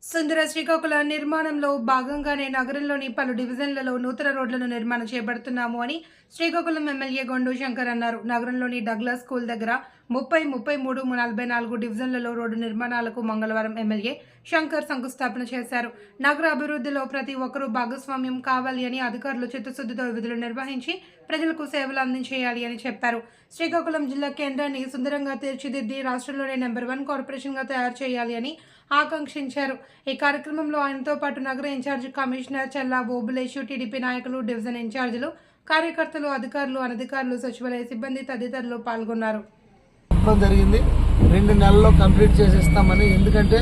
సుందర శ్రీకాకుళం నిర్మాణంలో భాగంగానే నగరంలోని పలు డివిజన్లలో నూతన రోడ్లను నిర్మాణం చేపడుతున్నాము అని శ్రీకాకుళం ఎమ్మెల్యే గొండు శంకర్ అన్నారు. నగరంలోని డగ్లస్ స్కూల్ దగ్గర 30, 33, 44 డివిజన్లలో రోడ్డు నిర్మాణాలకు మంగళవారం ఎమ్మెల్యే శంకర్ శంకుస్థాపన చేశారు. నగర అభివృద్ధిలో ప్రతి ఒక్కరూ భాగస్వామ్యం కావాలి అని అధికారులు చిత్తశుద్ధితో విధులు నిర్వహించి ప్రజలకు సేవలు అందించేయాలి అని చెప్పారు. శ్రీకాకుళం జిల్లా కేంద్రాన్ని సుందరంగా తీర్చిదిద్ది రాష్ట్రంలోనే నెంబర్ 1 కార్పొరేషన్గా తయారు చేయాలి అని ఆకాంక్షించారు. ఈ కార్యక్రమంలో ఆయనతో పాటు నగర ఇన్ఛార్జి కమిషనర్ చెల్లా ఓబులేషు, టీడీపీ నాయకులు, డివిజన్ ఇన్ఛార్జీలు, కార్యకర్తలు, అధికారులు, అనధికారులు, సచివాలయ సిబ్బంది తదితరులు పాల్గొన్నారు. జరిగింది 2 నెలల్లో కంప్లీట్ చేసేస్తామని. ఎందుకంటే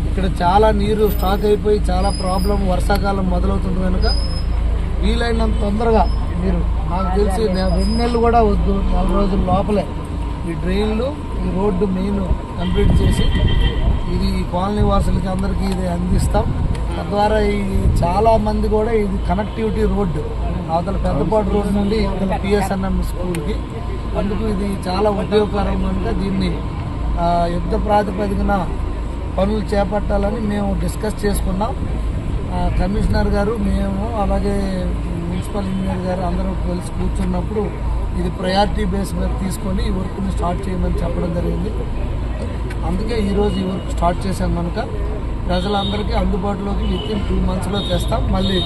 ఇక్కడ చాలా నీరు స్టాక్ అయిపోయి చాలా ప్రాబ్లం వర్షాకాలం మొదలవుతుంది కనుక వీలైనంత తొందరగా మీరు నాకు తెలిసి 2 నెలలు కూడా వద్దు, 4 రోజుల లోపలే ఈ డ్రైన్లు, ఈ రోడ్డు మెయిన్ కంప్లీట్ చేసి ఇది కాలనీ వాసులకి అందరికీ ఇది అందిస్తాం. తద్వారా ఈ చాలా మంది కూడా ఇది కనెక్టివిటీ రోడ్డు అవతల పెద్దపాటు రోడ్డు నుండి ఇక్కడ పిఎస్ఎన్ఎం స్కూల్కి, అందుకు ఇది చాలా ఉపయోగకరం కనుక దీన్ని యుద్ధ ప్రాతిపదికన పనులు చేపట్టాలని మేము డిస్కస్ చేసుకున్నాం. కమిషనర్ గారు, మేము, అలాగే మున్సిపల్ ఇంజనీర్ గారు అందరూ కలిసి కూర్చున్నప్పుడు ఇది ప్రయారిటీ బేస్ మీద తీసుకొని ఈ వర్క్ని స్టార్ట్ చేయమని చెప్పడం జరిగింది. అందుకే ఈరోజు ఈ వర్క్ స్టార్ట్ చేశాం కనుక ప్రజలందరికీ అందుబాటులోకి వితిన్ 2 monthsలో తెస్తాం. మళ్ళీ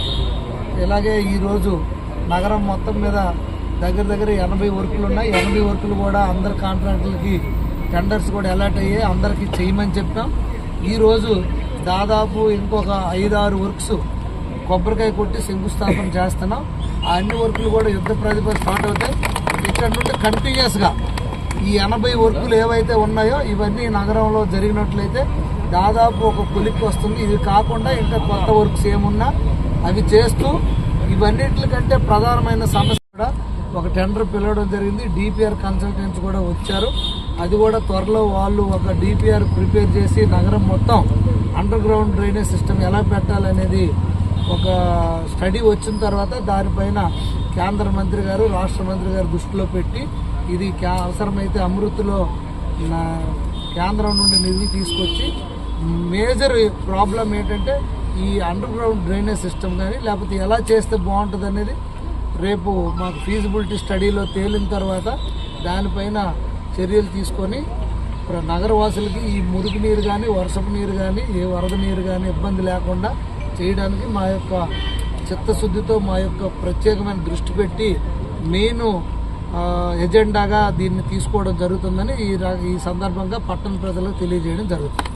ఇలాగే ఈరోజు నగరం మొత్తం మీద దగ్గర 80 వర్కులు ఉన్నాయి. 80 వర్కులు కూడా అందరు కాంట్రాక్టులకి టెండర్స్ కూడా అలాట్ అయ్యాయి, అందరికీ చేయమని చెప్పాం. ఈరోజు దాదాపు ఇంకొక 5-6 వర్క్స్ కొబ్బరికాయ కొట్టి శంకుస్థాపన చేస్తున్నాం. ఆ అన్ని వర్కులు కూడా యుద్ధ ప్రాతిపదికన స్టార్ట్ అవుతాయి. ఇక్కడ నుండి కంటిన్యూస్గా ఈ 80 వర్కులు ఏవైతే ఉన్నాయో ఇవన్నీ నగరంలో జరిగినట్లయితే దాదాపు ఒక కొలిక్కి వస్తుంది. ఇవి కాకుండా ఇంకా కొత్త వర్క్స్ ఏమున్నా అవి చేస్తూ ఇవన్నిటికంటే ప్రధానమైన సమస్య కూడా ఒక టెండర్ పిలవడం జరిగింది. డిపిఆర్ కన్సల్టెంట్స్ కూడా వచ్చారు. అది కూడా త్వరలో వాళ్ళు ఒక డిపిఆర్ ప్రిపేర్ చేసి నగరం మొత్తం అండర్ గ్రౌండ్ డ్రైనేజ్ సిస్టమ్ ఎలా పెట్టాలనేది ఒక స్టడీ వచ్చిన తర్వాత దానిపైన కేంద్ర మంత్రి గారు, రాష్ట్ర మంత్రి గారు దృష్టిలో పెట్టి ఇది అవసరమైతే అమృత్లో కేంద్రం నుండి నిధులు తీసుకొచ్చి మేజర్ ప్రాబ్లం ఏంటంటే ఈ అండర్ గ్రౌండ్ డ్రైనేజ్ సిస్టమ్ కానీ లేకపోతే ఎలా చేస్తే బాగుంటుంది అనేది రేపు మాకు ఫీజిబిలిటీ స్టడీలో తేలిన తర్వాత దానిపైన చర్యలు తీసుకొని నగరవాసులకి ఈ మురికి నీరు కానీ, వర్షపు నీరు కానీ, ఏ వరద నీరు కానీ ఇబ్బంది లేకుండా చేయడానికి మా యొక్క చిత్తశుద్ధితో మా యొక్క ప్రత్యేకమైన దృష్టి పెట్టి మెయిన్ ఎజెండాగా దీన్ని తీసుకోవడం జరుగుతుందని ఈ సందర్భంగా పట్టణ ప్రజలకు తెలియజేయడం జరుగుతుంది.